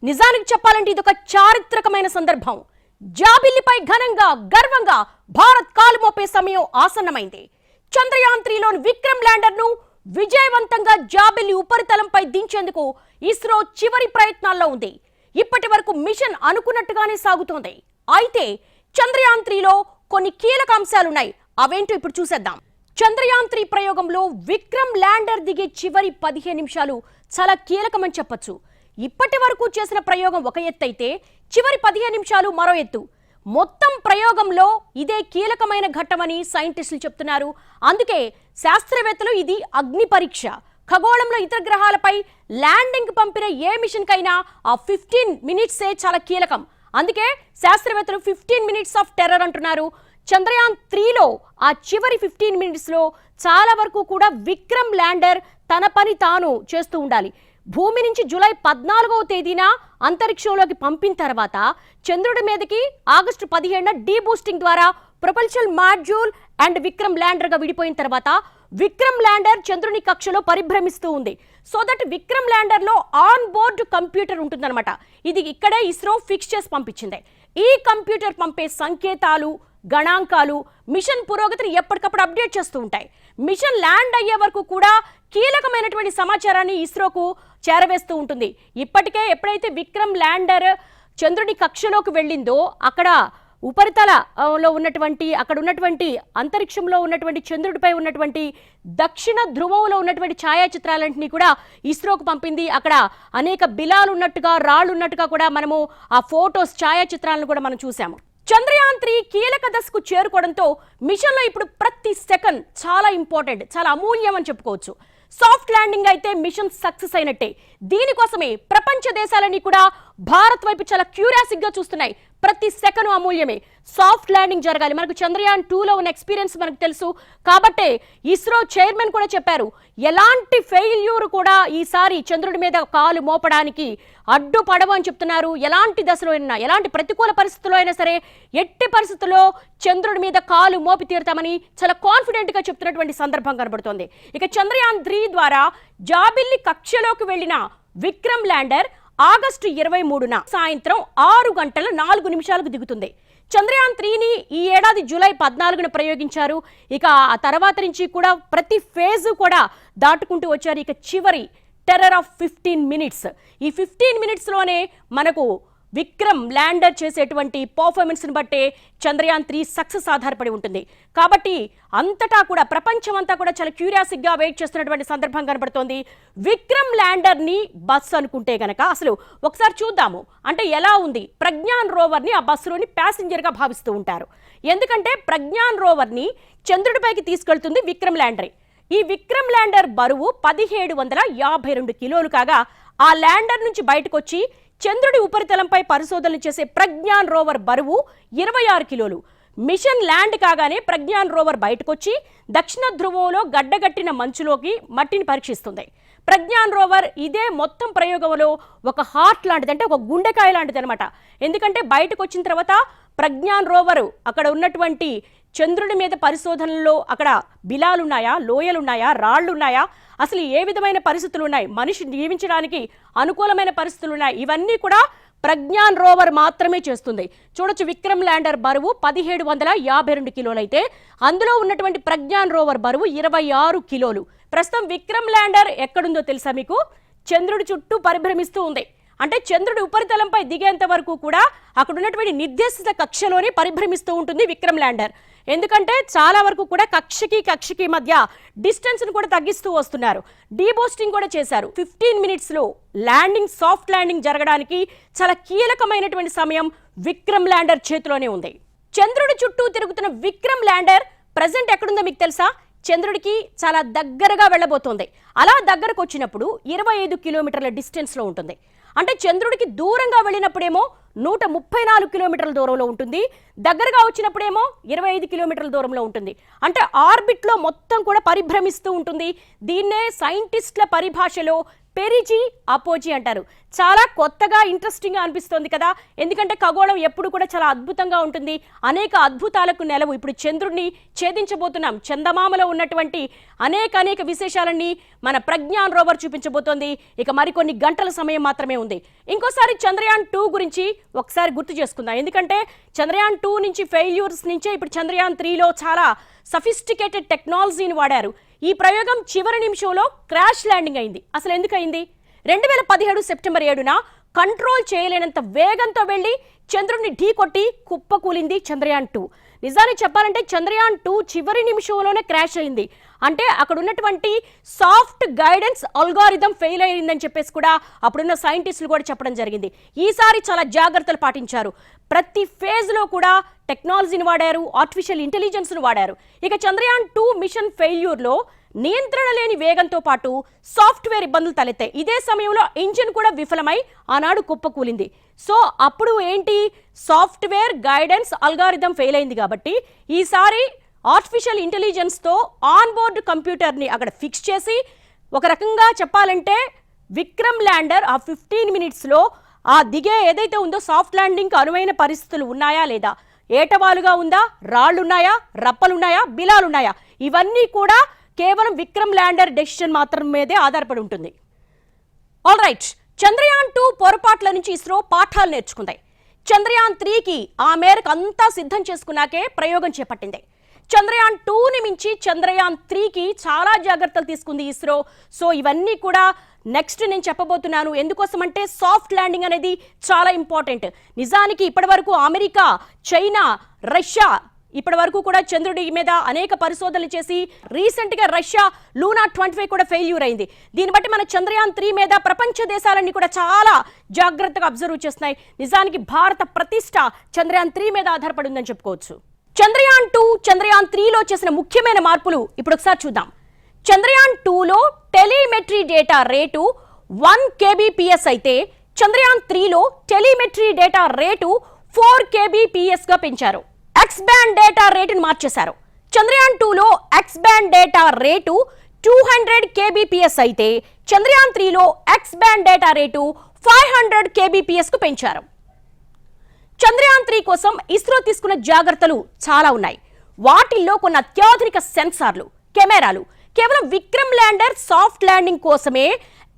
నిజానికి చెప్పాలంటే ఇదొక చారిత్రకమైన సందర్భం. జాబిల్లిపై ఘనంగా గర్వంగా భారత్ కాలు మోపే సమయం ఆసన్నమైంది. చంద్రయాన్ 3లోని విక్రమ్ ల్యాండర్ ను విజయవంతంగా జాబిల్లి ఉపరితలంపై దించేందుకు ఇస్రో చివరి ప్రయత్నాల్లో ఉంది. ఇప్పటి వరకు మిషన్ అనుకున్నట్టుగానే సాగుతోంది. అయితే చంద్రయాన్ 3లో కొన్ని కీలక అంశాలున్నాయి. అవేంటో ఇప్పుడు చూసేద్దాం. చంద్రయాన్ 3 ప్రయోగంలో విక్రమ్ ల్యాండర్ దిగే చివరి 15 నిమిషాలు చాలా కీలకమని చెప్పొచ్చు. ఇప్పటి వరకు చేసిన ప్రయోగం ఒక ఎత్తు అయితే చివరి 15 నిమిషాలు మరో ఎత్తు. మొత్తం ప్రయోగంలో ఇదే కీలకమైన ఘట్టమని సైంటిస్టులు చెప్తున్నారు. అందుకే శాస్త్రవేత్తలు ఇది అగ్ని పరీక్ష. ఖగోళంలో ఇతర గ్రహాలపై ల్యాండింగ్ పంపిన ఏ మిషన్ కైనా ఆ 15 మినిట్సే చాలా కీలకం. అందుకే శాస్త్రవేత్తలు 15 మినిట్స్ ఆఫ్ టెర్రర్ అంటున్నారు. చంద్రయాన్ 3లో ఆ చివరి 15 మినిట్స్లో చాలా వరకు కూడా విక్రమ్ ల్యాండర్ తన పని తాను చేస్తూ ఉండాలి. భూమి నుంచి జూలై 14వ తేదీన అంతరిక్షంలోకి పంపిన తర్వాత చంద్రుడి మీదకి ఆగస్టు 15న డీబూస్టింగ్ ద్వారా propulsion module and Vikram lander గా విడిపోయిన తర్వాత విక్రమ్ ల్యాండర్ చంద్రుని కక్షలో పరిభ్రమిస్తూ ఉంది. సో దట్ విక్రమ్ ల్యాండర్ లో ఆన్ బోర్డ్ కంప్యూటర్ ఉంటుందన్నమాట. ఇది ఇక్కడే ఇస్రో ఫిక్స్ చేసి పంపించింది. ఈ కంప్యూటర్ పంపే సంకేతాలు, గణాంకాలు మిషన్ పురోగతిని ఎప్పటికప్పుడు అప్డేట్ చేస్తూ ఉంటాయి. మిషన్ ల్యాండ్ అయ్యే వరకు కూడా కీలకమైనటువంటి సమాచారాన్ని ఇస్రోకు చేరవేస్తూ ఉంటుంది. ఇప్పటికే ఎప్పుడైతే విక్రమ్ ల్యాండర్ చంద్రుడి కక్షలోకి వెళ్ళిందో అక్కడ ఉపరితలలో ఉన్నటువంటి అక్కడ ఉన్నటువంటి అంతరిక్షంలో ఉన్నటువంటి చంద్రుడిపై ఉన్నటువంటి దక్షిణ ధ్రువంలో ఉన్నటువంటి ఛాయాచిత్రాలన్నింటినీ కూడా ఇస్రోకు పంపింది. అక్కడ అనేక బిలాలు ఉన్నట్టుగా, రాళ్ళు ఉన్నట్టుగా కూడా మనము ఆ ఫోటోస్, ఛాయాచిత్రాలను కూడా మనం చూసాము. చంద్రయాన్ 3 కీలక దశకు చేరుకోవడంతో మిషన్లో ఇప్పుడు ప్రతి సెకండ్ చాలా ఇంపార్టెంట్, చాలా అమూల్యం అని చెప్పుకోవచ్చు. సాఫ్ట్ ల్యాండింగ్ అయితే మిషన్ సక్సెస్ అయినట్టే. దీనికోసమే ప్రపంచ దేశాలన్నీ కూడా భారత్ వైపు చాలా క్యూరియాసిటీగా చూస్తున్నాయి. ప్రతి సెకను అమూల్యమే. సాఫ్ట్ ల్యాండింగ్ జరగాలి. మనకు చంద్రయాన్ 2లో ఉన్న ఎక్స్పీరియన్స్ మనకు తెలుసు. కాబట్టే ఇస్రో చైర్మన్ కూడా చెప్పారు, ఎలాంటి ఫెయిల్యూర్ కూడా ఈసారి చంద్రుడి మీద కాలు మోపడానికి అడ్డుపడవు అని చెప్తున్నారు. ఎలాంటి దశలో అయినా, ఎలాంటి ప్రతికూల పరిస్థితుల్లో అయినా సరే ఎట్టి పరిస్థితుల్లో చంద్రుడి మీద కాలు మోపి తీరుతామని చాలా కాన్ఫిడెంట్ గా చెప్తున్నటువంటి సందర్భం కనబడుతోంది. ఇక చంద్రయాన్ 3 ద్వారా జాబిల్లి కక్షలోకి వెళ్లిన విక్రమ్ ల్యాండర్ ఆగస్టు 23న సాయంత్రం 6 గంటల 4 నిమిషాలకు దిగుతుంది. చంద్రయాన్ 3ని ఈ ఏడాది జూలై 14న ప్రయోగించారు. ఇక ఆ తర్వాత నుంచి కూడా ప్రతి ఫేజు కూడా దాటుకుంటూ వచ్చారు. ఇక చివరి టెర్రర్ ఆఫ్ 15 మినిట్స్. ఈ 15 మినిట్స్లోనే మనకు విక్రమ్ ల్యాండర్ చేసేటువంటి పర్ఫార్మెన్స్ని బట్టే చంద్రయాన్ 3 సక్సెస్ ఆధారపడి ఉంటుంది. కాబట్టి అంతటా కూడా ప్రపంచం అంతా కూడా చాలా క్యూరియాసిటీగా వెయిట్ చేస్తున్నటువంటి సందర్భం కనబడుతోంది. విక్రమ్ ల్యాండర్ని బస్సు అనుకుంటే గనక అసలు ఒకసారి చూద్దాము. అంటే ఎలా ఉంది? ప్రజ్ఞాన్ రోవర్ని ఆ బస్సులోని ప్యాసింజర్గా భావిస్తూ ఉంటారు. ఎందుకంటే ప్రజ్ఞాన్ రోవర్ని చంద్రుడిపైకి తీసుకెళ్తుంది విక్రమ్ ల్యాండరే. ఈ విక్రమ్ ల్యాండర్ బరువు 1752 కిలోలు కాగా ఆ ల్యాండర్ నుంచి బయటకు వచ్చి చంద్రుడి ఉపరితలంపై పరిశోధనలు చేసే ప్రజ్ఞాన్ రోవర్ బరువు 26 కిలోలు. మిషన్ ల్యాండ్ కాగానే ప్రజ్ఞాన్ రోవర్ బయటకొచ్చి దక్షిణ ధ్రువంలో గడ్డగట్టిన మంచులోకి మట్టిని పరీక్షిస్తుంది. ప్రజ్ఞాన్ రోవర్ ఇదే మొత్తం ప్రయోగంలో ఒక హార్ట్ లాంటిది, అంటే ఒక గుండెకాయ లాంటిది అనమాట. ఎందుకంటే బయటకు వచ్చిన తర్వాత ప్రజ్ఞాన్ రోవర్ అక్కడ ఉన్నటువంటి చంద్రుడి మీద పరిశోధనల్లో అక్కడ బిలాలున్నాయా, లోయలున్నాయా, రాళ్లున్నాయా, అసలు ఏ విధమైన పరిస్థితులు ఉన్నాయి, మనిషి జీవించడానికి అనుకూలమైన పరిస్థితులు ఉన్నాయి, ఇవన్నీ కూడా ప్రజ్ఞాన్ రోవర్ మాత్రమే చేస్తుంది. చూడొచ్చు, విక్రమ్ ల్యాండర్ బరువు 1752 కిలోలైతే అందులో ఉన్నటువంటి ప్రజ్ఞాన్ రోవర్ బరువు 26 కిలోలు. ప్రస్తుతం విక్రమ్ ల్యాండర్ ఎక్కడుందో తెలుసా మీకు? చంద్రుడి చుట్టూ పరిభ్రమిస్తూ ఉంది. అంటే చంద్రుడి ఉపరితలంపై దిగేంత వరకు కూడా అక్కడ ఉన్నటువంటి నిర్దేశిత కక్షలోనే పరిభ్రమిస్తూ ఉంటుంది విక్రమ్ ల్యాండర్. ఎందుకంటే చాలా వరకు కూడా కక్షకి మధ్య డిస్టెన్స్ ను కూడా తగ్గిస్తూ వస్తున్నారు. డీబూస్టింగ్ కూడా చేశారు. 15 మినిట్స్లో ల్యాండింగ్, సాఫ్ట్ ల్యాండింగ్ జరగడానికి చాలా కీలకమైనటువంటి సమయం విక్రమ్ ల్యాండర్ చేతిలోనే ఉంది. చంద్రుడి చుట్టూ తిరుగుతున్న విక్రమ్ ల్యాండర్ ప్రజెంట్ ఎక్కడుందో మీకు తెలుసా? చంద్రుడికి చాలా దగ్గరగా వెళ్ళబోతోంది. అలా దగ్గరకు వచ్చినప్పుడు 25 కిలోమీటర్ల డిస్టెన్స్లో ఉంటుంది. అంటే చంద్రుడికి దూరంగా వెళ్ళినప్పుడేమో 134 కిలోమీటర్ల దూరంలో ఉంటుంది, దగ్గరగా వచ్చినప్పుడేమో 25 కిలోమీటర్ల దూరంలో ఉంటుంది. అంటే ఆర్బిట్లో మొత్తం కూడా పరిభ్రమిస్తూ ఉంటుంది. దీన్నే సైంటిస్టుల పరిభాషలో పెరిజీ అపోజీ అంటారు. చాలా కొత్తగా ఇంట్రెస్టింగ్ గా అనిపిస్తోంది కదా, ఎందుకంటే ఖగోళం ఎప్పుడు కూడా చాలా అద్భుతంగా ఉంటుంది. అనేక అద్భుతాలకు నెలవు. ఇప్పుడు చంద్రుడిని ఛేదించబోతున్నాం. చందమామలో ఉన్నటువంటి అనేక విశేషాలన్నీ మన ప్రజ్ఞాన్ రోవర్ చూపించబోతోంది. ఇక మరికొన్ని గంటల సమయం మాత్రమే ఉంది. ఇంకోసారి చంద్రయాన్ 2 గురించి ఒకసారి గుర్తు చేసుకుందాం. ఎందుకంటే చంద్రయాన్ 2 నుంచి ఫెయిల్యూర్స్ నుంచే ఇప్పుడు చంద్రయాన్ 3లో చాలా సఫిస్టికేటెడ్ టెక్నాలజీని వాడారు. ఈ ప్రయోగం చివరి నిమిషంలో క్రాష్ ల్యాండింగ్ అయింది. అసలు ఎందుకు అయింది? 2017 సెప్టెంబర్ 7న కంట్రోల్ చేయలేనంత వేగంతో వెళ్లి చంద్రుడిని ఢీకొట్టి కుప్పకూలింది చంద్రయాన్ 2. నిజానికి చెప్పాలంటే చంద్రయాన్ 2 చివరి నిమిషంలోనే క్రాష్ అయింది. అంటే అక్కడ ఉన్నటువంటి సాఫ్ట్ గైడెన్స్ అల్గారిథం ఫెయిల్ అయిందని చెప్పేసి కూడా అప్పుడున్న సైంటిస్టులు కూడా చెప్పడం జరిగింది. ఈసారి చాలా జాగ్రత్తలు పాటించారు. ప్రతి ఫేజ్లో కూడా టెక్నాలజీని వాడారు, ఆర్టిఫిషియల్ ఇంటెలిజెన్స్ను వాడారు. ఇక చంద్రయాన్ 2 మిషన్ ఫెయిల్యూర్లో నియంత్రణ లేని వేగంతో పాటు సాఫ్ట్వేర్ ఇబ్బందులు తలెత్తాయి. ఇదే సమయంలో ఇంజిన్ కూడా విఫలమై ఆనాడు కుప్పకూలింది. సో అప్పుడు ఏంటి, సాఫ్ట్వేర్ గైడెన్స్ అల్గారిథం ఫెయిల్ అయింది. కాబట్టి ఈసారి ఆర్టిఫిషియల్ ఇంటెలిజెన్స్తో ఆన్ బోర్డ్ కంప్యూటర్ని అక్కడ ఫిక్స్ చేసి, ఒక రకంగా చెప్పాలంటే విక్రమ్ ల్యాండర్ ఆ 15 మినిట్స్లో ఆ దిగే ఏదైతే ఉందో సాఫ్ట్ ల్యాండింగ్కి అనువైన పరిస్థితులు ఉన్నాయా లేదా, ఏటవాలుగా ఉందా, రాళ్లున్నాయా, రప్పలున్నాయా, బిలాలున్నాయా, ఇవన్నీ కూడా కేవలం విక్రమ్ ల్యాండర్ డెసిషన్ మాత్రం మీదే ఆధారపడి ఉంటుంది. ఆల్ రైట్, చంద్రయాన్ 2 పొరపాట్ల నుంచి ఇస్రో పాఠాలు నేర్చుకుంది. చంద్రయాన్ 3కి ఆ మేరకు అంతా సిద్ధం చేసుకున్నాకే ప్రయోగం చేపట్టింది. చంద్రయాన్ 2ని మించి చంద్రయాన్ 3కి చాలా జాగ్రత్తలు తీసుకుంది ఇస్రో. సో ఇవన్నీ కూడా నెక్స్ట్ నేను చెప్పబోతున్నాను. ఎందుకోసమంటే సాఫ్ట్ ల్యాండింగ్ అనేది చాలా ఇంపార్టెంట్. నిజానికి ఇప్పటి వరకు అమెరికా, చైనా, రష్యా ఇప్పటి వరకు కూడా చంద్రుడి మీద అనేక పరిశోధనలు చేసి రీసెంట్గా రష్యా లూనా 25 కూడా ఫెయిల్యూర్ అయింది. దీన్ని బట్టి మన చంద్రయాన్ 3 మీద ప్రపంచ దేశాలన్నీ కూడా చాలా జాగ్రత్తగా అబ్జర్వ్ చేస్తున్నాయి. నిజానికి భారత ప్రతిష్ట చంద్రయాన్ 3 మీద ఆధారపడి ఉందని చెప్పుకోవచ్చు. చంద్రయాన్ 2, చంద్రయాన్ 3లో చేసిన ముఖ్యమైన మార్పులు ఇప్పుడు ఒకసారి చూద్దాం. చంద్రయాన్ 2లో టెలిమెట్రీ డేటా రేటు 1 kbps అయితే చంద్రయాన్ 3లో టెలిమెట్రీ డేటా రేటు 4 kbps గా పెంచారు. ఎక్స్ బ్యాండ్ డేటా రేటును మార్చేశారు. చంద్రయాన్ 2లో X band data rate 200 kbps అయితే చంద్రయాన్ 3లో X band data rate 500 kbps కు పెంచారు. చంద్రయాన్ 3 కోసం ఇస్రో తీసుకున్న జాగ్రత్తలు చాలా ఉన్నాయి. వాటిల్లో కొన్ని అత్యాధునిక సెన్సార్లు, కెమెరాలు. కేవలం విక్రమ్ ల్యాండర్ సాఫ్ట్ ల్యాండింగ్ కోసమే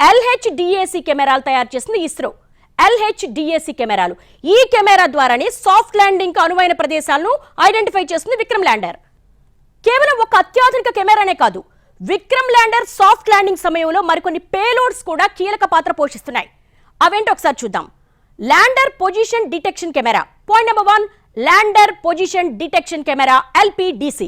LHDAC కెమెరాలు తయారు చేసింది ఇస్రో. LHDAC కెమెరాలు. ఈ కెమెరా ద్వారానే సాఫ్ట్ ల్యాండింగ్ కు అనువైన ప్రదేశాలను ఐడెంటిఫై చేస్తుంది విక్రమ్ ల్యాండర్. కేవలం ఒక అత్యాధునిక కెమెరానే కాదు, విక్రమ్ ల్యాండర్ సాఫ్ట్ ల్యాండింగ్ సమయంలో మరికొన్ని పేలోడ్స్ కూడా కీలక పాత్ర పోషిస్తున్నాయి. అవేంటో ఒకసారి చూద్దాం. Lander position detection camera. Point number 1, lander position detection camera LPDC.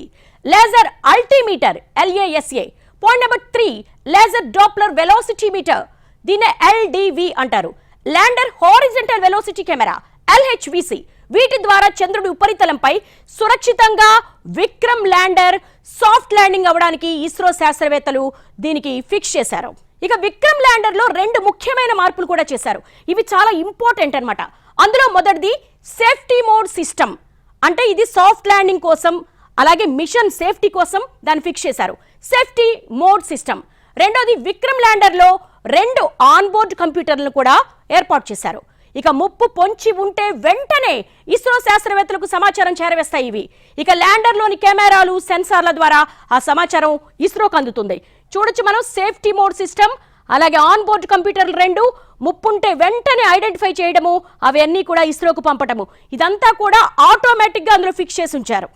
Laser altimeter LASA. Point number 3, laser Doppler velocity meter, దీన్నే LDV అంటారు. Lander horizontal velocity camera LHVC. వీటి ద్వారా చంద్రుడి ఉపరితలంపై సురక్షితంగా విక్రమ్ ల్యాండర్ సాఫ్ట్ ల్యాండింగ్ అవ్వడానికి ఇస్రో శాస్త్రవేత్తలు దీనికి ఫిక్స్ చేశారు. ఇక విక్రమ్ ల్యాండర్ లో 2 ముఖ్యమైన మార్పులు కూడా చేశారు. ఇవి చాలా ఇంపార్టెంట్ అన్నమాట. అందులో మొదటిది సేఫ్టీ మోడ్ సిస్టమ్. అంటే ఇది సాఫ్ట్ ల్యాండింగ్ కోసం, అలాగే మిషన్ సేఫ్టీ కోసం దాన్ని ఫిక్స్ చేశారు. Safety mode system. రెండోది విక్రమ్ ల్యాండర్ లో 2 ఆన్ బోర్డ్ కంప్యూటర్లను కూడా ఏర్పాటు చేశారు. ఇక ముప్పు పొంచి ఉంటే వెంటనే ఇస్రో శాస్త్రవేత్తలకు సమాచారం చేరవేస్తాయి ఇవి. ఇక ల్యాండర్లోని కెమెరాలు, సెన్సార్ల ద్వారా ఆ సమాచారం ఇస్రోకు అందుతుంది. చూడొచ్చు మనం, సేఫ్టీ మోడ్ సిస్టమ్, అలాగే ఆన్ బోర్డ్ కంప్యూటర్లు 2, ముప్పుంటే వెంటనే ఐడెంటిఫై చేయడము, అవన్నీ కూడా ఇస్రోకు పంపటము, ఇదంతా కూడా ఆటోమేటిక్గా అందులో ఫిక్స్ చేసి ఉంచారు.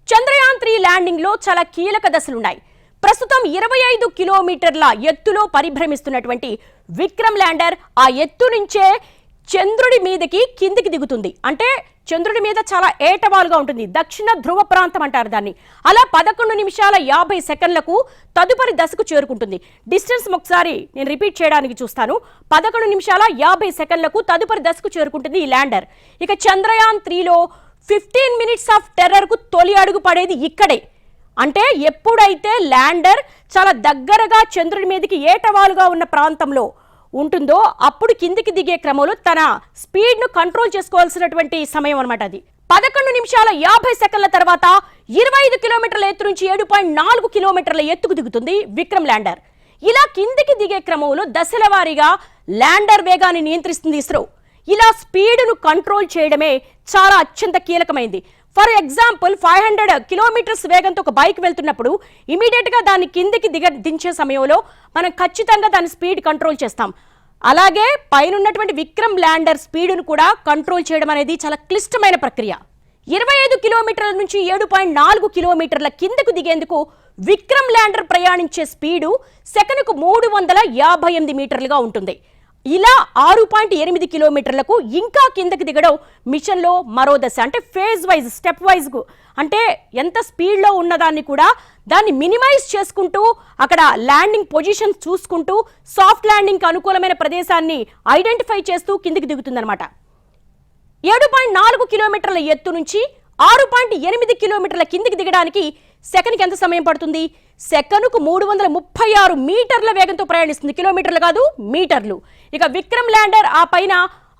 చంద్రయాన్ 3 ల్యాండింగ్ లో చాలా కీలక దశలున్నాయి. ప్రస్తుతం 25 కిలోమీటర్ల ఎత్తులో పరిభ్రమిస్తున్నటువంటి విక్రమ్ ల్యాండర్ ఆ ఎత్తు నుంచే చంద్రుడి మీదకి కిందికి దిగుతుంది. అంటే చంద్రుడి మీద చాలా ఏటవాలుగా ఉంటుంది, దక్షిణ ధ్రువ ప్రాంతం అంటారు దాన్ని. అలా 11 నిమిషాల 50 సెకండ్లకు తదుపరి దశకు చేరుకుంటుంది. డిస్టెన్స్ ఒకసారి నేను రిపీట్ చేయడానికి చూస్తాను. 11 నిమిషాల 50 సెకండ్లకు తదుపరి దశకు చేరుకుంటుంది ఈ ల్యాండర్. ఇక చంద్రయాన్ 3లో 15 మినిట్స్ ఆఫ్ టెర్రర్ కు తొలి అడుగు పడేది ఇక్కడే. అంటే ఎప్పుడైతే ల్యాండర్ చాలా దగ్గరగా చంద్రుడి మీదకి ఏటవాలుగా ఉన్న ప్రాంతంలో ఉంటుందో అప్పుడు కిందికి దిగే క్రమంలో తన స్పీడ్ ను కంట్రోల్ చేసుకోవాల్సినటువంటి సమయం అన్నమాట అది. 11 నిమిషాల 50 సెకండ్ల తర్వాత 25 కిలోమీటర్ల ఎత్తు నుంచి 7.4 కిలోమీటర్ల ఎత్తుకు దిగుతుంది విక్రమ్ ల్యాండర్. ఇలా కిందికి దిగే క్రమంలో దశల వారీగా ల్యాండర్ వేగాన్ని నియంత్రిస్తుంది ఇస్రో. ఇలా స్పీడ్ను కంట్రోల్ చేయడమే చాలా అత్యంత కీలకమైంది. ఫర్ ఎగ్జాంపుల్ 500 కిలోమీటర్స్ వేగంతో ఒక బైక్ వెళ్తున్నప్పుడు ఇమీడియట్ గా దాన్ని కిందికి దించే సమయంలో మనం ఖచ్చితంగా దాని స్పీడ్ కంట్రోల్ చేస్తాం. అలాగే పైనున్నటువంటి విక్రమ్ ల్యాండర్ స్పీడ్ను కూడా కంట్రోల్ చేయడం అనేది చాలా క్లిష్టమైన ప్రక్రియ. 25 కిలోమీటర్ల నుంచి 7.4 కిలోమీటర్ల కిందకు దిగేందుకు విక్రమ్ ల్యాండర్ ప్రయాణించే స్పీడు సెకనుకు 358 మీటర్లుగా ఉంటుంది. ఇలా 6.8 కిలోమీటర్లకు ఇంకా కిందకి దిగడం మిషన్లో మరో దశ. అంటే ఫేజ్ వైజ్, స్టెప్ వైజ్, అంటే ఎంత స్పీడ్లో ఉన్నదాన్ని కూడా దాన్ని మినిమైజ్ చేసుకుంటూ అక్కడ ల్యాండింగ్ పొజిషన్ చూసుకుంటూ సాఫ్ట్ ల్యాండింగ్కి అనుకూలమైన ప్రదేశాన్ని ఐడెంటిఫై చేస్తూ కిందికి దిగుతుందన్నమాట. 7.4 కిలోమీటర్ల ఎత్తు నుంచి 6.8 కిలోమీటర్ల కిందికి దిగడానికి సెకనుకి ఎంత సమయం పడుతుంది? సెకనుకు 336 మీటర్ల వేగంతో ప్రయాణిస్తుంది. కిలోమీటర్లు కాదు, మీటర్లు. ఇక విక్రమ్ ల్యాండర్ ఆ పైన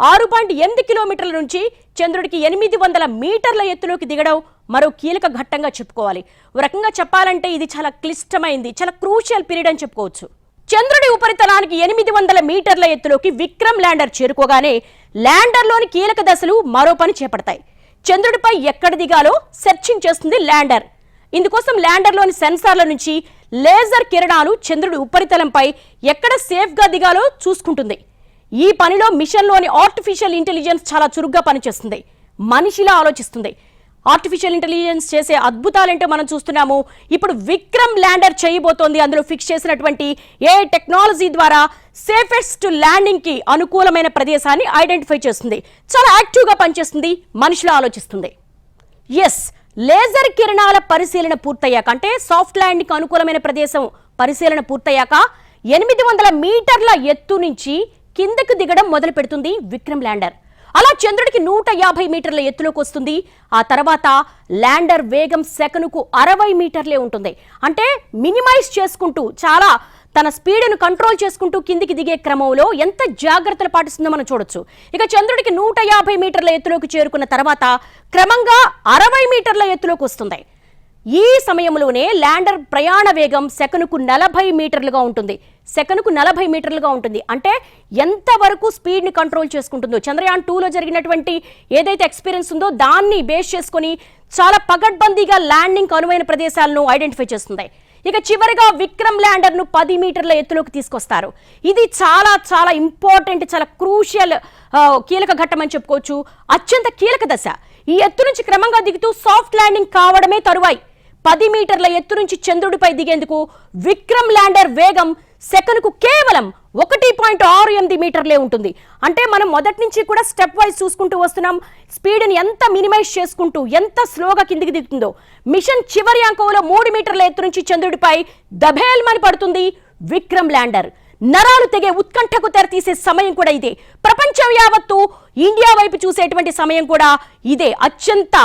6.8 కిలోమీటర్ల నుంచి చంద్రుడికి 800 మీటర్ల ఎత్తులోకి దిగడం మరో కీలక ఘట్టంగా చెప్పుకోవాలి. ఒక రకంగా చెప్పాలంటే ఇది చాలా క్లిష్టమైంది, చాలా క్రూషియల్ పీరియడ్ అని చెప్పుకోవచ్చు. చంద్రుడి ఉపరితలానికి 800 మీటర్ల ఎత్తులోకి విక్రమ్ ల్యాండర్ చేరుకోగానే ల్యాండర్లోని కీలక దశలు మరో పని చేపడతాయి. చంద్రుడిపై ఎక్కడ దిగాలో సెర్చింగ్ చేస్తుంది ల్యాండర్. ఇందుకోసం ల్యాండర్లోని సెన్సార్ల నుంచి లేజర్ కిరణాలు చంద్రుడి ఉపరితలంపై ఎక్కడ సేఫ్గా దిగాలో చూసుకుంటుంది. ఈ పనిలో మిషన్లోని ఆర్టిఫిషియల్ ఇంటెలిజెన్స్ చాలా చురుగ్గా పనిచేస్తుంది. మనిషిలా ఆలోచిస్తుంది. ఆర్టిఫిషియల్ ఇంటెలిజెన్స్ చేసే అద్భుతాలేంటో మనం చూస్తున్నాము. ఇప్పుడు విక్రమ్ ల్యాండర్ చేయబోతోంది. అందులో ఫిక్స్ చేసినటువంటి ఏఐ టెక్నాలజీ ద్వారా సేఫెస్ట్ ల్యాండింగ్ కి అనుకూలమైన ప్రదేశాన్ని ఐడెంటిఫై చేస్తుంది. చాలా యాక్టివ్గా పనిచేస్తుంది, మనిషిలా ఆలోచిస్తుంది. ఎస్, లేజర్ కిరణాల పరిశీలన పూర్తయ్యాక, అంటే సాఫ్ట్ ల్యాండింగ్ అనుకూలమైన ప్రదేశం పరిశీలన పూర్తయ్యాక 800 మీటర్ల ఎత్తు నుంచి కిందకు దిగడం మొదలు పెడుతుంది విక్రమ్ ల్యాండర్. అలా చంద్రుడికి 150 మీటర్ల ఎత్తులోకి వస్తుంది. ఆ తర్వాత ల్యాండర్ వేగం సెకనుకు 60 మీటర్లే ఉంటుంది. అంటే మినిమైజ్ చేసుకుంటూ, చాలా తన స్పీడ్ను కంట్రోల్ చేసుకుంటూ కిందికి దిగే క్రమంలో ఎంత జాగ్రత్తలు పాటిస్తుందో మనం చూడొచ్చు. ఇక చంద్రుడికి 150 మీటర్ల ఎత్తులోకి చేరుకున్న తర్వాత క్రమంగా 60 మీటర్ల ఎత్తులోకి వస్తుంది. ఈ సమయంలోనే ల్యాండర్ ప్రయాణ వేగం సెకనుకు 40 మీటర్లుగా ఉంటుంది. సెకనుకు 40 మీటర్లుగా ఉంటుంది. అంటే ఎంతవరకు స్పీడ్ని కంట్రోల్ చేసుకుంటుందో, చంద్రయాన్ 2లో జరిగినటువంటి ఏదైతే ఎక్స్పీరియన్స్ ఉందో దాన్ని బేస్ చేసుకుని చాలా పగడ్బందీగా ల్యాండింగ్ అనువైన ప్రదేశాలను ఐడెంటిఫై చేస్తుంది. ఇక చివరిగా విక్రమ్ ల్యాండర్ను 10 మీటర్ల ఎత్తులోకి తీసుకొస్తారు. ఇది చాలా చాలా ఇంపార్టెంట్, చాలా క్రూషియల్ కీలక ఘట్టం అని చెప్పుకోవచ్చు. అత్యంత కీలక దశ. ఈ ఎత్తు నుంచి క్రమంగా దిగుతూ సాఫ్ట్ ల్యాండింగ్ కావడమే తరువాయి. 10 మీటర్ల ఎత్తు నుంచి చంద్రుడిపై దిగేందుకు విక్రమ్ ల్యాండర్ వేగం సెకనుకు కేవలం 1.68 మీటర్లే ఉంటుంది. అంటే మనం మొదటి నుంచి కూడా స్టెప్ వైజ్ చూసుకుంటూ వస్తున్నాం. స్పీడ్ని ఎంత మినిమైజ్ చేసుకుంటూ ఎంత స్లోగా కిందికి దిగుతుందో. మిషన్ చివరి అంకంలో 3 మీటర్ల ఎత్తు నుంచి చంద్రుడిపై దభేల్మని పడుతుంది విక్రమ్ ల్యాండర్. నరాలు తెగే ఉత్కంఠకు తెరతీసే సమయం కూడా ఇదే. ప్రపంచం యావత్తు ఇండియా వైపు చూసేటువంటి సమయం కూడా ఇదే. అత్యంత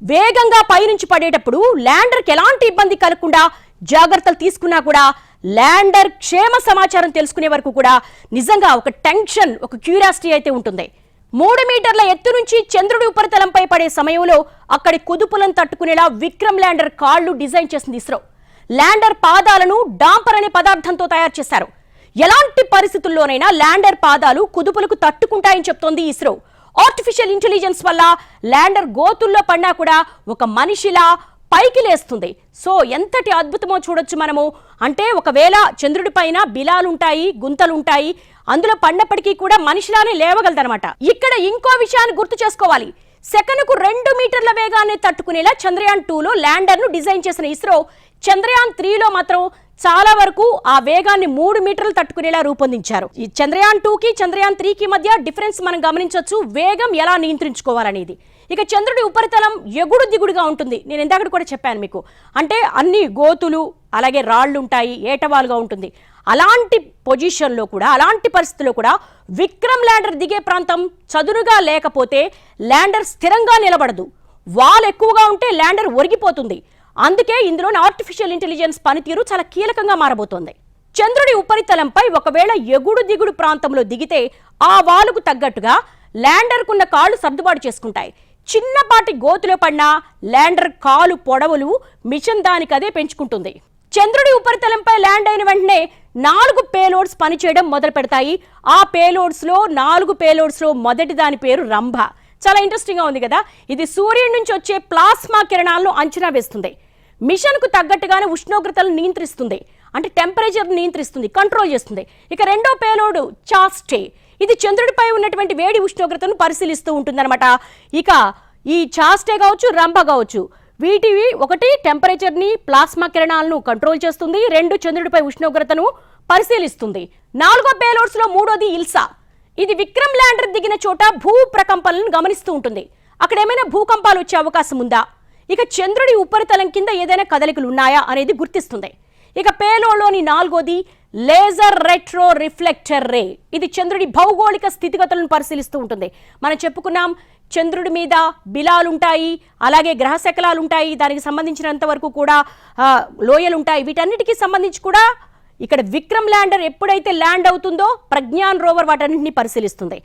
వేగంగా పైనుంచి పడేటప్పుడు ల్యాండర్కి ఎలాంటి ఇబ్బంది కలగకుండా జాగ్రత్తలు తీసుకున్నా కూడా ల్యాండర్ క్షేమ సమాచారం తెలుసుకునే వరకు కూడా నిజంగా ఒక టెన్షన్, ఒక క్యూరియాసిటీ అయితే ఉంటుంది. 3 మీటర్ల ఎత్తు నుంచి చంద్రుడి ఉపరితలంపై పడే సమయంలో అక్కడి కుదుపులను తట్టుకునేలా విక్రమ్ ల్యాండర్ కాళ్లు డిజైన్ చేసింది ఇస్రో. ల్యాండర్ పాదాలను డాంపర్ అనే పదార్థంతో తయారు చేశారు. ఎలాంటి పరిస్థితుల్లోనైనా ల్యాండర్ పాదాలు కుదుపులకు తట్టుకుంటాయని చెప్తోంది ఇస్రో. ఆర్టిఫిషియల్ ఇంటెలిజెన్స్ వల్ల ల్యాండర్ గోతుల్లో పడినా కూడా ఒక మనిషిలా పైకి లేస్తుంది. సో ఎంతటి అద్భుతమో చూడొచ్చు మనము. అంటే ఒకవేళ చంద్రుడి పైన బిలాలుంటాయి, గుంతలుంటాయి, అందులో పడినప్పటికీ కూడా మనిషిలానే లేవగలదనమాట. ఇక్కడ ఇంకో విషయాన్ని గుర్తు చేసుకోవాలి. సెకనుకు 2 మీటర్ల వేగాన్ని తట్టుకునేలా చంద్రయాన్ 2లో ల్యాండర్ను డిజైన్ చేసిన ఇస్రో చంద్రయాన్ 3లో మాత్రం చాలా వరకు ఆ వేగాన్ని 3 మీటర్లు తట్టుకునేలా రూపొందించారు. ఈ చంద్రయాన్ 2కి చంద్రయాన్ 3కి మధ్య డిఫరెన్స్ మనం గమనించవచ్చు, వేగం ఎలా నియంత్రించుకోవాలనేది. ఇక చంద్రుడి ఉపరితలం ఎగుడు దిగుడుగా ఉంటుంది. నేను ఇందాక కూడా చెప్పాను మీకు. అంటే అన్ని గోతులు, అలాగే రాళ్లు ఉంటాయి, ఏటవాలుగా ఉంటుంది. అలాంటి పొజిషన్లో కూడా, అలాంటి పరిస్థితుల్లో కూడా విక్రమ్ ల్యాండర్ దిగే ప్రాంతం చదునుగా లేకపోతే ల్యాండర్ స్థిరంగా నిలబడదు. వాల్ ఎక్కువగా ఉంటే ల్యాండర్ ఒరిగిపోతుంది. అందుకే ఇందులోని ఆర్టిఫిషియల్ ఇంటెలిజెన్స్ పనితీరు చాలా కీలకంగా మారబోతోంది. చంద్రుడి ఉపరితలంపై ఒకవేళ ఎగుడు దిగుడు ప్రాంతంలో దిగితే ఆ వాలుకు తగ్గట్టుగా ల్యాండర్కున్న కాళ్లు సర్దుబాటు చేసుకుంటాయి. చిన్నపాటి గోతులో పడినా ల్యాండర్ కాలు పొడవులు మిషన్ దానికదే పెంచుకుంటుంది. చంద్రుడి ఉపరితలంపై ల్యాండ్ అయిన వెంటనే 4 పేలోడ్స్ పనిచేయడం మొదలు పెడతాయి. ఆ నాలుగు పేలోడ్స్ లో మొదటి దాని పేరు రంభ. చాలా ఇంట్రెస్టింగ్ గా ఉంది కదా. ఇది సూర్యుడి నుంచి వచ్చే ప్లాస్మా కిరణాలను అంచనా వేస్తుంది. మిషన్ కు తగ్గట్టుగానే ఉష్ణోగ్రతలను నియంత్రిస్తుంది, అంటే టెంపరేచర్ నియంత్రిస్తుంది, కంట్రోల్ చేస్తుంది. ఇక రెండో పేలోడ్ చాస్టే, ఇది చంద్రుడిపై ఉన్నటువంటి వేడి ఉష్ణోగ్రతను పరిశీలిస్తూ ఉంటుందన్నమాట. ఇక ఈ చాస్టే కావచ్చు, రంభ కావచ్చు, వీటివి ఒకటి టెంపరేచర్ని, ప్లాస్మా కిరణాలను కంట్రోల్ చేస్తుంది, రెండు చంద్రుడిపై ఉష్ణోగ్రతను పరిశీలిస్తుంది. 4వ పేలోడ్స్ లో మూడోది ఇల్సా. ఇది విక్రమ్ ల్యాండర్ దిగిన చోట భూ ప్రకంపనలను గమనిస్తూ ఉంటుంది. అక్కడ ఏమైనా భూకంపాలు వచ్చే అవకాశం ఉందా, ఇక చంద్రుడి ఉపరితలం కింద ఏదైనా కదలికలు ఉన్నాయా అనేది గుర్తిస్తుంది. ఇక పేలోడ్లోని 4వది లేజర్ రెట్రో రిఫ్లెక్టర్ రే. ఇది చంద్రుడి భౌగోళిక స్థితిగతులను పరిశీలిస్తూ ఉంటుంది. మనం చెప్పుకున్నాం, చంద్రుడి మీద బిలాలుంటాయి, అలాగే గ్రహ శకలాలుంటాయి, దానికి సంబంధించినంత వరకు కూడా లోయలుంటాయి. వీటన్నిటికీ సంబంధించి కూడా ఇక్కడ విక్రమ్ ల్యాండర్ ఎప్పుడైతే ల్యాండ్ అవుతుందో ప్రజ్ఞాన్ రోవర్ వాటన్నింటినీ పరిశీలిస్తుంది.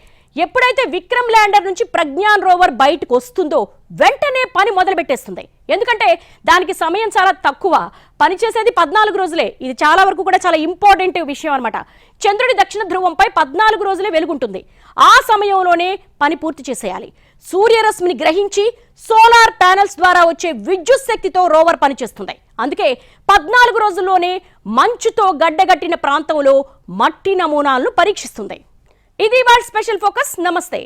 ఎప్పుడైతే విక్రమ్ ల్యాండర్ నుంచి ప్రజ్ఞాన్ రోవర్ బయటకు వస్తుందో వెంటనే పని మొదలు పెట్టేస్తుంది. ఎందుకంటే దానికి సమయం చాలా తక్కువ, పనిచేసేది 14 రోజులే. ఇది చాలా వరకు కూడా చాలా ఇంపార్టెంట్ విషయం అనమాట. చంద్రుడి దక్షిణ ధ్రువంపై 14 రోజులే వెలుగుంటుంది. ఆ సమయంలోనే పని పూర్తి చేసేయాలి. సూర్యరశ్మిని గ్రహించి సోలార్ ప్యానెల్స్ ద్వారా వచ్చే విద్యుత్ శక్తితో రోవర్ పనిచేస్తుంది. అందుకే 14 రోజుల్లోనే మంచుతో గడ్డగట్టిన ప్రాంతంలో మట్టి నమూనాలను పరీక్షిస్తుంది. ఇది వాళ్ళ స్పెషల్ ఫోకస్. నమస్తే.